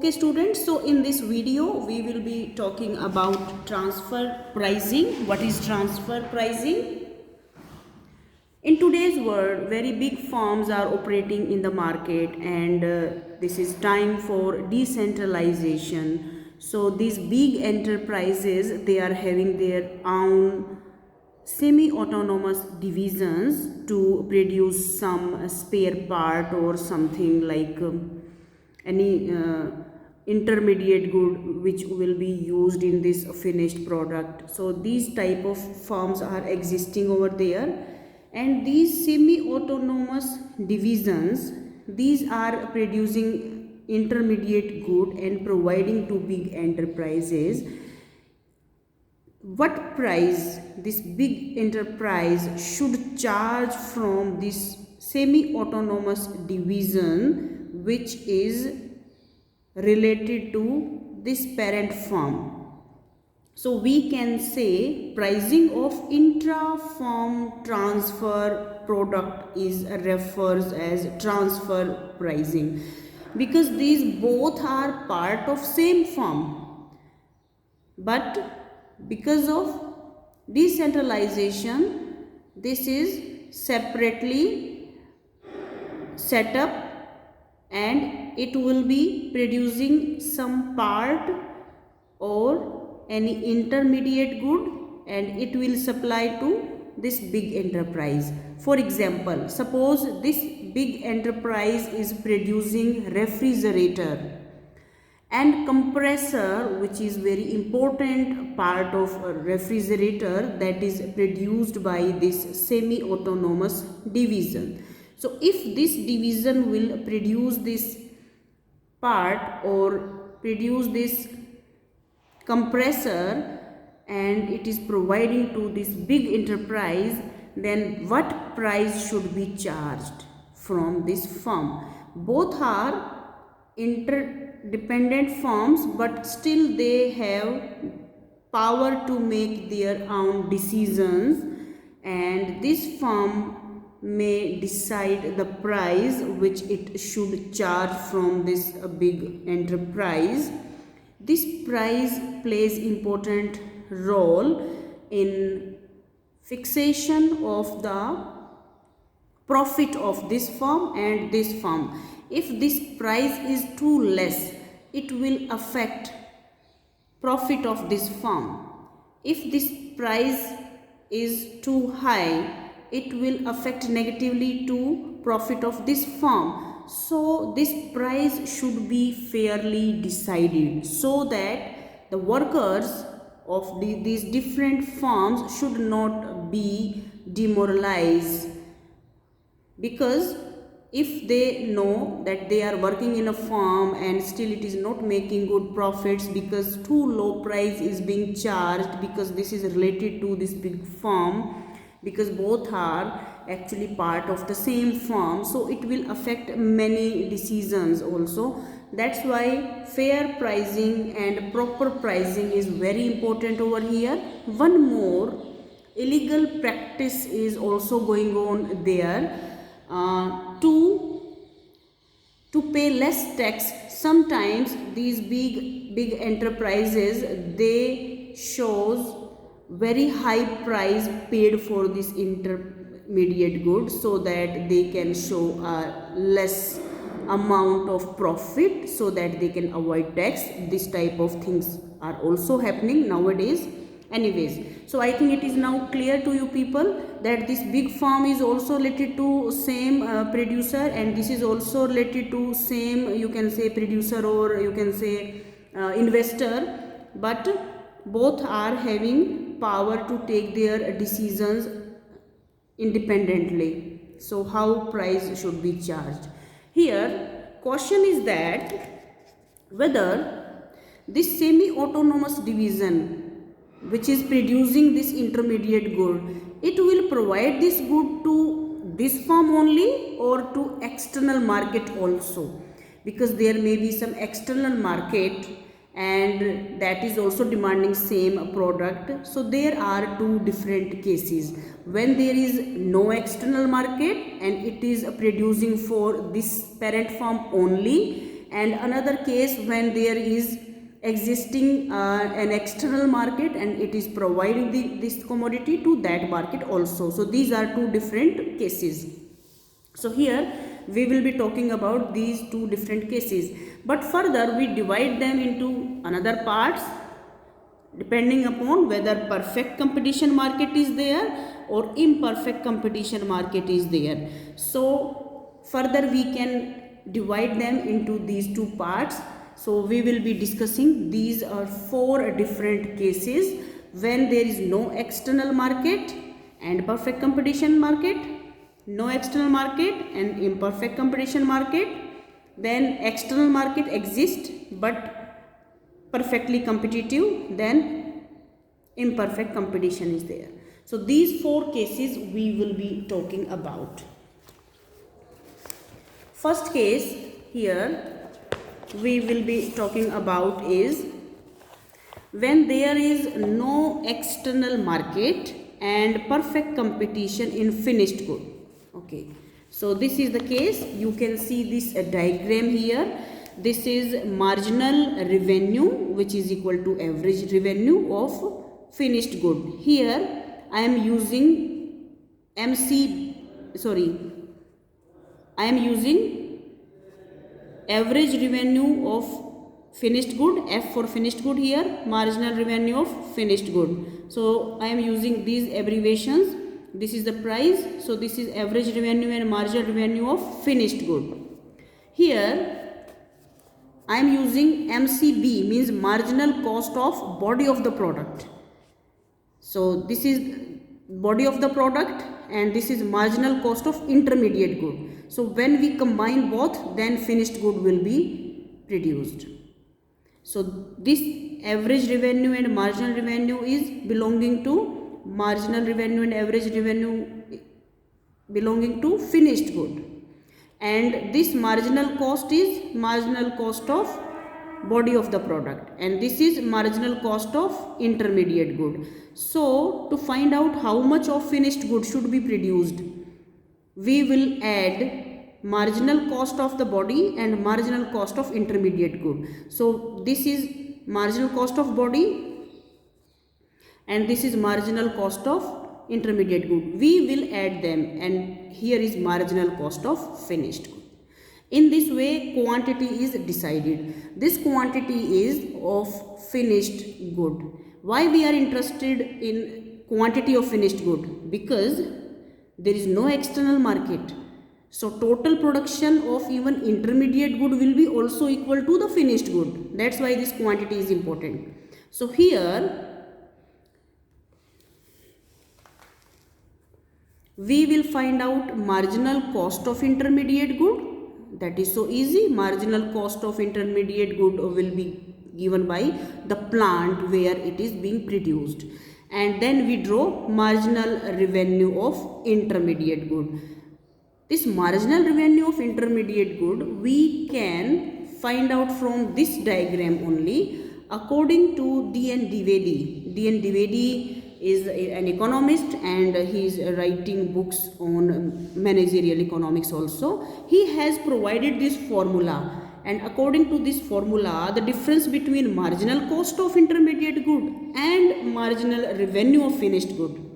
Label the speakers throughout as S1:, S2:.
S1: Okay students, so in this video we will be talking about transfer pricing. What is transfer pricing? In today's world, very big firms are operating in the market, and this is time for decentralization. So these big enterprises, they are having their own semi-autonomous divisions to produce some spare part or something like any intermediate good which will be used in this finished product. So these type of firms are existing over there, and these semi-autonomous divisions, these are producing intermediate good and providing to big enterprises. What price this big enterprise should charge from this semi-autonomous division which is related to this parent firm? So we can say pricing of intra-firm transfer product is refers as transfer pricing, because these both are part of same firm, but because of decentralization this is separately set up, and it will be producing some part or any intermediate good, and it will supply to this big enterprise. For example, suppose this big enterprise is producing refrigerator and compressor, which is very important part of a refrigerator, that is produced by this semi-autonomous division. So if this division will produce this part or produce this compressor and it is providing to this big enterprise, then what price should be charged from this firm? Both are interdependent firms, but still they have power to make their own decisions, and this firm may decide the price which it should charge from this big enterprise. This price plays important role in fixation of the profit of this firm and this firm. If this price is too less, it will affect profit of this firm. If this price is too high, it will affect negatively to profit of this firm. So this price should be fairly decided, so that the workers of these different firms should not be demoralized, because if they know that they are working in a firm and still it is not making good profits because too low price is being charged, because this is related to this big firm, because both are actually part of the same firm, so it will affect many decisions also. That's why fair pricing and proper pricing is very important over here. One more illegal practice is also going on there. To pay less tax, sometimes these big enterprises, they shows very high price paid for this intermediate goods, so that they can show a less amount of profit so that they can avoid tax. This type of things are also happening nowadays. Anyways, so I think it is now clear to you people that this big firm is also related to same producer, and this is also related to same, you can say, producer, or you can say investor, but both are having power to take their decisions independently. So how price should be charged? Here question is that whether this semi-autonomous division which is producing this intermediate good, it will provide this good to this firm only or to external market also, because there may be some external market and that is also demanding same product. So there are two different cases. When there is no external market and it is producing for this parent firm only, and another case when there is existing an external market and it is providing this commodity to that market also. So these are two different cases. So here we will be talking about these two different cases, but further we divide them into another parts depending upon whether perfect competition market is there or imperfect competition market is there. So further we can divide them into these two parts. So we will be discussing these are four different cases when there is no external market and perfect competition market, no external market and imperfect competition market, then external market exists but perfectly competitive, then imperfect competition is there. So these four cases we will be talking about. First case here we will be talking about is when there is no external market and perfect competition in finished good. Okay, so this is the case. You can see this diagram here. This is marginal revenue which is equal to average revenue of finished good. Here I am using average revenue of finished good, F for finished good, here marginal revenue of finished good. So I am using these abbreviations. This is the price, so this is average revenue and marginal revenue of finished good. Here I am using MCB, means marginal cost of body of the product. So this is body of the product and this is marginal cost of intermediate good. So when we combine both, then finished good will be produced. So this average revenue and marginal revenue is belonging to marginal revenue and average revenue belonging to finished good. And this marginal cost is marginal cost of body of the product and this is marginal cost of intermediate good. So to find out how much of finished good should be produced, we will add marginal cost of the body and marginal cost of intermediate good. So this is marginal cost of body and this is marginal cost of intermediate good. We will add them and here is marginal cost of finished good. In this way quantity is decided. This quantity is of finished good. Why we are interested in quantity of finished good? Because there is no external market. So total production of even intermediate good will be also equal to the finished good. That's why this quantity is important. So here we will find out marginal cost of intermediate good. That is so easy. Marginal cost of intermediate good will be given by the plant where it is being produced. And then we draw marginal revenue of intermediate good. This marginal revenue of intermediate good we can find out from this diagram only according to D.N. Dwivedi. D.N. Dwivedi is an economist and he is writing books on managerial economics also. He has provided this formula and according to this formula the difference between marginal cost of intermediate good and marginal revenue of finished good.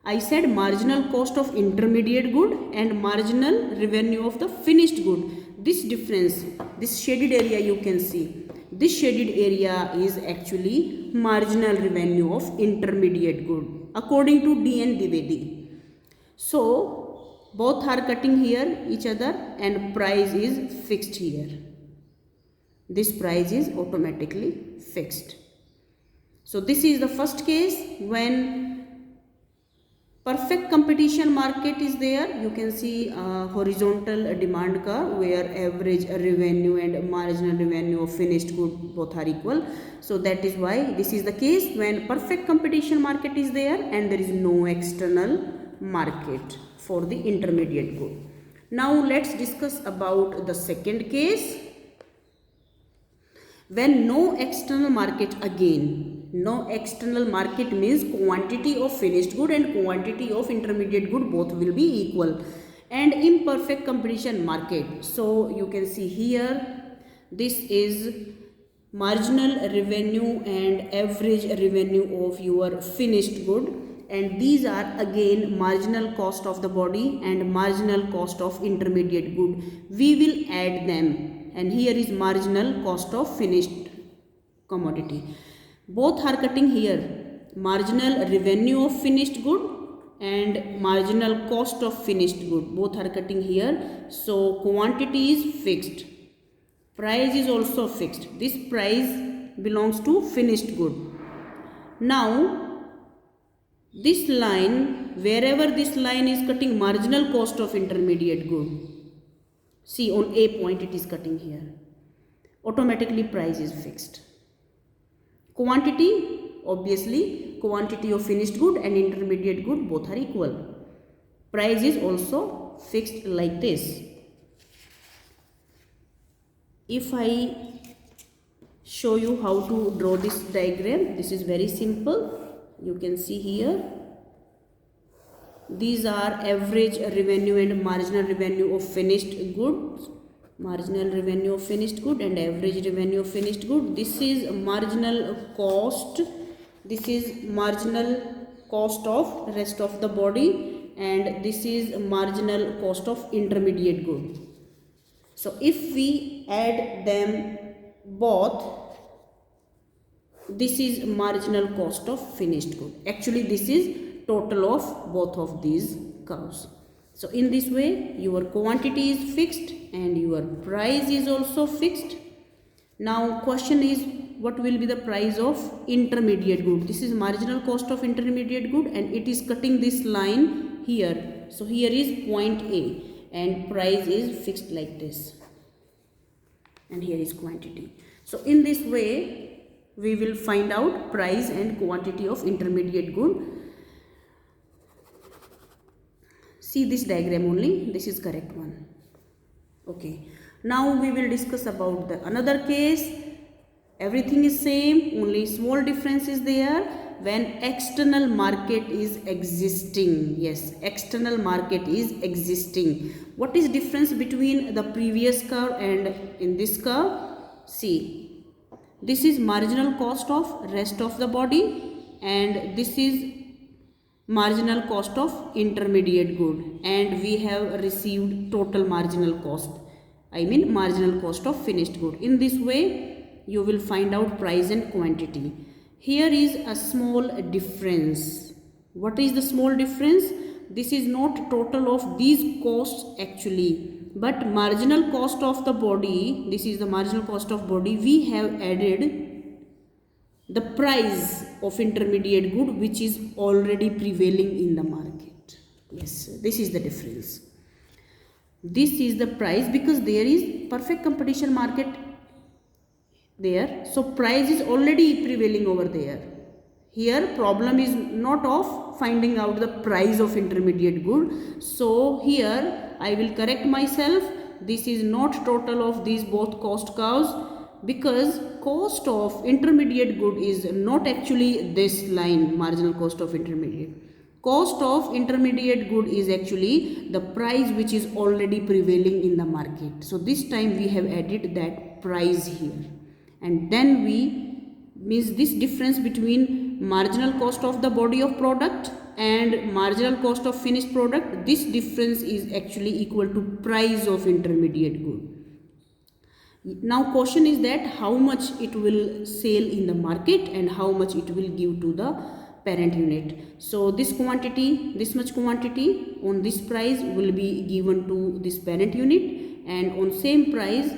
S1: I said marginal cost of intermediate good and marginal revenue of the finished good. This difference, this shaded area you can see. This shaded area is actually marginal revenue of intermediate good according to D.N. Dwivedi. So both are cutting here each other and price is fixed here. This price is automatically fixed. So this is the first case when perfect competition market is there. You can see horizontal demand curve where average revenue and marginal revenue of finished good both are equal. So that is why this is the case when perfect competition market is there and there is no external market for the intermediate good. Now let's discuss about the second case when no external market. Again, no external market means quantity of finished good and quantity of intermediate good both will be equal, and imperfect competition market. So you can see here This is marginal revenue and average revenue of your finished good, and these are again marginal cost of the body and marginal cost of intermediate good. We will add them, and here is marginal cost of finished commodity. Both are cutting here, marginal revenue of finished good and marginal cost of finished good, both are cutting here. So quantity is fixed, price is also fixed. This price belongs to finished good. Now this line, wherever this line is cutting marginal cost of intermediate good, see on A point it is cutting here, automatically price is fixed. Quantity, obviously quantity of finished good and intermediate good both are equal. Price is also fixed like this. If I show you how to draw this diagram, this is very simple. You can see here, these are average revenue and marginal revenue of finished goods, marginal revenue of finished good and average revenue of finished good. This is marginal cost, this is marginal cost of rest of the body, and this is marginal cost of intermediate good. So if we add them both, this is marginal cost of finished good. Actually this is total of both of these curves. So in this way your quantity is fixed and your price is also fixed. Now question is, what will be the price of intermediate good? This is marginal cost of intermediate good and it is cutting this line here. So here is point A and price is fixed like this, and here is quantity. So in this way we will find out price and quantity of intermediate good. See this diagram only, this is correct one. Okay, now we will discuss about the another case. Everything is same, only small difference is there. When external market is existing, yes, external market is existing. What is difference between the previous curve and in this curve? See, this is marginal cost of rest of the body and this is marginal cost of intermediate good, and we have received total marginal cost, I mean marginal cost of finished good. In this way you will find out price and quantity. Here is a small difference. What is the small difference? This is not total of these costs actually, but marginal cost of the body, this is the marginal cost of body, we have added the price of intermediate good which is already prevailing in the market. Yes, this is the difference. This is the price because there is perfect competition market there, so price is already prevailing over there. Here problem is not of finding out the price of intermediate good. So here I will correct myself, this is not total of these both cost curves, because cost of intermediate good is not actually this line, marginal cost of intermediate. Cost of intermediate good is actually the price which is already prevailing in the market. So this time we have added that price here, and then we means this difference between marginal cost of the body of product and marginal cost of finished product, this difference is actually equal to price of intermediate good. Now question is that how much it will sell in the market and how much it will give to the parent unit. So this quantity, this much quantity on this price will be given to this parent unit, and on same price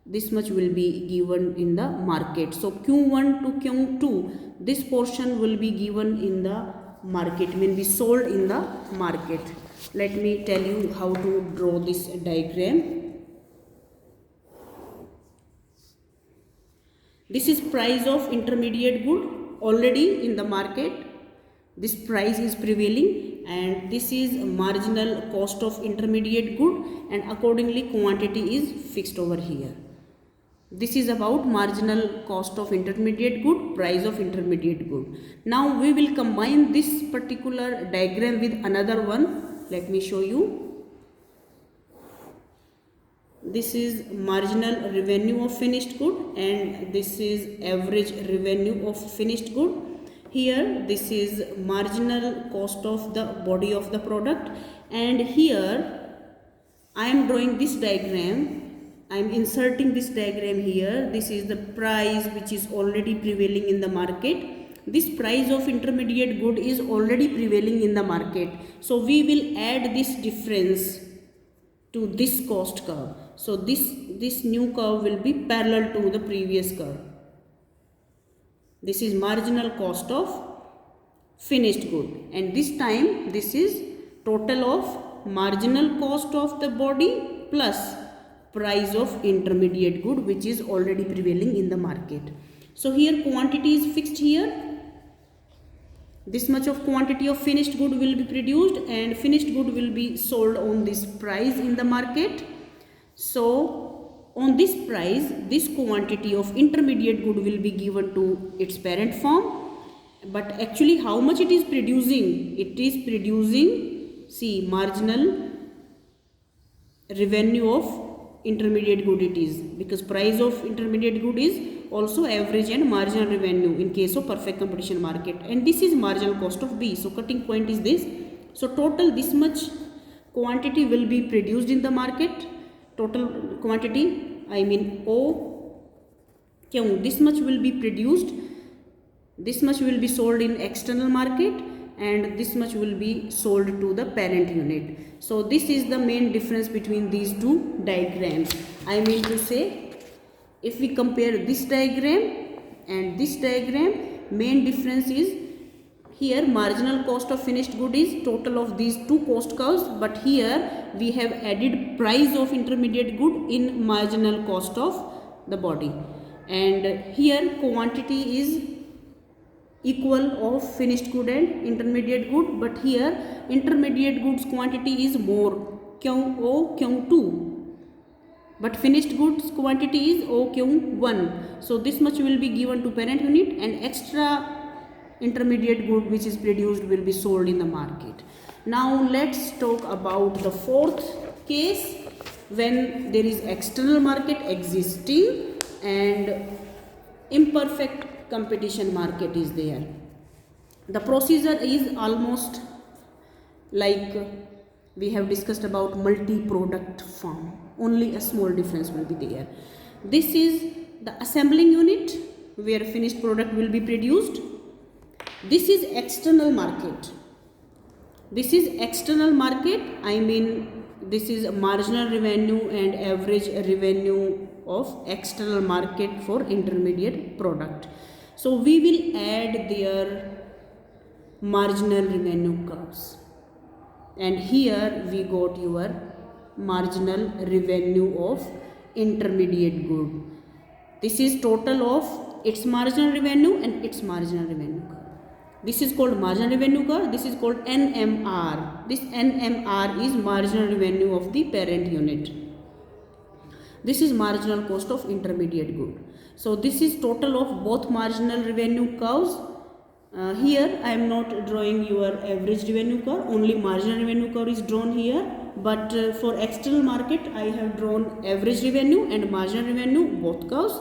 S1: this much will be given in the market. So Q1 to Q2, this portion will be given in the market, will be sold in the market. Let me tell you how to draw this diagram. This is price of intermediate good already in the market. This price is prevailing, and this is marginal cost of intermediate good, and accordingly quantity is fixed over here. This is about marginal cost of intermediate good, price of intermediate good. Now we will combine this particular diagram with another one. Let me show you. this is marginal revenue of finished good, and this is average revenue of finished good. Here this is marginal cost of the body of the product, and here I am drawing this diagram. I am inserting this diagram here. This is the price which is already prevailing in the market. This price of intermediate good is already prevailing in the market. So we will add this difference to this cost curve. So this new curve will be parallel to the previous curve. This is marginal cost of finished good, and this time this is total of marginal cost of the body plus price of intermediate good which is already prevailing in the market. So here quantity is fixed here. This much of quantity of finished good will be produced, and finished good will be sold on this price in the market. So on this price, this quantity of intermediate good will be given to its parent firm. But actually how much it is producing? It is producing, see, marginal revenue of intermediate good it is, because price of intermediate good is also average and marginal revenue in case of perfect competition market, and this is marginal cost of B. So cutting point is this. So total this much quantity will be produced in the market. Total quantity, I mean O, this much will be produced, this much will be sold in external market, and this much will be sold to the parent unit. So this is the main difference between these two diagrams. I mean to say, if we compare this diagram and this diagram, main difference is here marginal cost of finished good is total of these two cost curves, but here we have added price of intermediate good in marginal cost of the body, and here quantity is equal of finished good and intermediate good, but here intermediate goods quantity is more, Q0, Q2, but finished goods quantity is OQ1. So this much will be given to parent unit, and extra intermediate good which is produced will be sold in the market. Now let's talk about the fourth case, when there is external market existing and imperfect competition market is there. The procedure is almost like we have discussed about multi-product firm, only a small difference will be there. This is the assembling unit where finished product will be produced. This is external market. This is external market, I mean this is marginal revenue and average revenue of external market for intermediate product. So we will add their marginal revenue curves, and here we got your marginal revenue of intermediate good. This is total of its marginal revenue and its marginal revenue curve. This is called marginal revenue curve. This is called NMR. This NMR is marginal revenue of the parent unit. This is marginal cost of intermediate good. So this is total of both marginal revenue curves. Here I am not drawing your average revenue curve, only marginal revenue curve is drawn here, but for external market I have drawn average revenue and marginal revenue, both curves.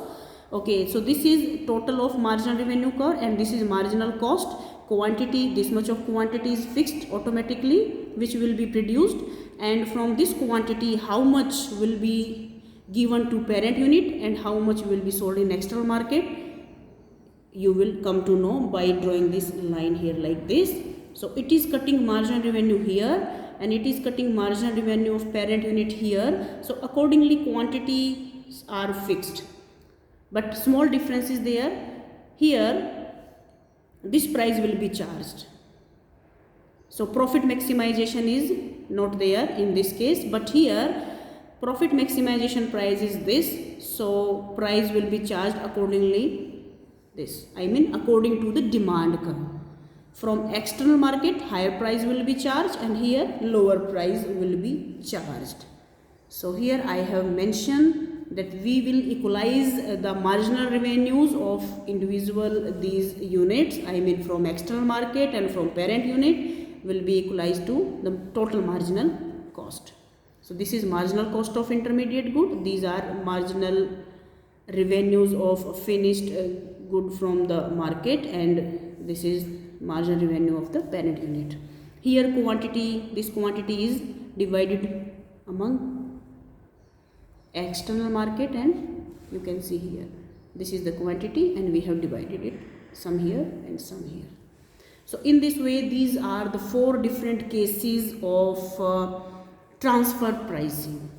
S1: Okay, so this is total of marginal revenue curve, and this is marginal cost. Quantity, this much of quantity is fixed automatically which will be produced, and from this quantity how much will be given to parent unit and how much will be sold in external market, you will come to know by drawing this line here like this. So it is cutting marginal revenue here, and it is cutting marginal revenue of parent unit here. So accordingly quantities are fixed, but small difference is there. Here this price will be charged, so profit maximization is not there in this case, but here profit maximization price is this, so price will be charged accordingly. This, I mean according to the demand curve. From external market higher price will be charged, and here lower price will be charged. So here I have mentioned that we will equalize the marginal revenues of individual these units, I mean from external market and from parent unit will be equalized to the total marginal cost. So this is marginal cost of intermediate good. These are marginal revenues of finished good from the market, and this is marginal revenue of the parent unit. Here quantity, this quantity is divided among external market, and you can see here this is the quantity and we have divided it, some here and some here. So in this way, these are the 4 different cases of transfer pricing.